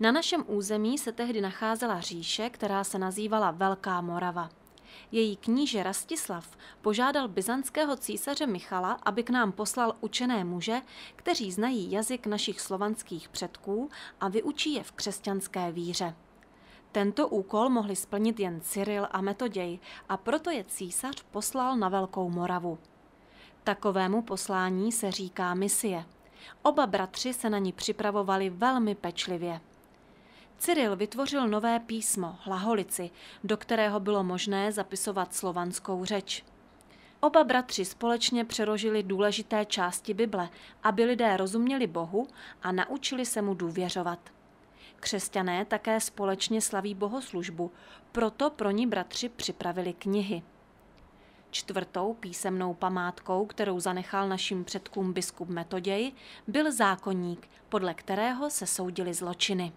Na našem území se tehdy nacházela říše, která se nazývala Velká Morava. Její kníže Rastislav požádal byzantského císaře Michala, aby k nám poslal učené muže, kteří znají jazyk našich slovanských předků a vyučí je v křesťanské víře. Tento úkol mohli splnit jen Cyril a Metoděj a proto je císař poslal na Velkou Moravu. Takovému poslání se říká misie. Oba bratři se na ní připravovali velmi pečlivě. Cyril vytvořil nové písmo, hlaholici, do kterého bylo možné zapisovat slovanskou řeč. Oba bratři společně přeložili důležité části Bible, aby lidé rozuměli Bohu a naučili se mu důvěřovat. Křesťané také společně slaví bohoslužbu, proto pro ní bratři připravili knihy. Čtvrtou písemnou památkou, kterou zanechal našim předkům biskup Metoděj, byl zákoník, podle kterého se soudily zločiny.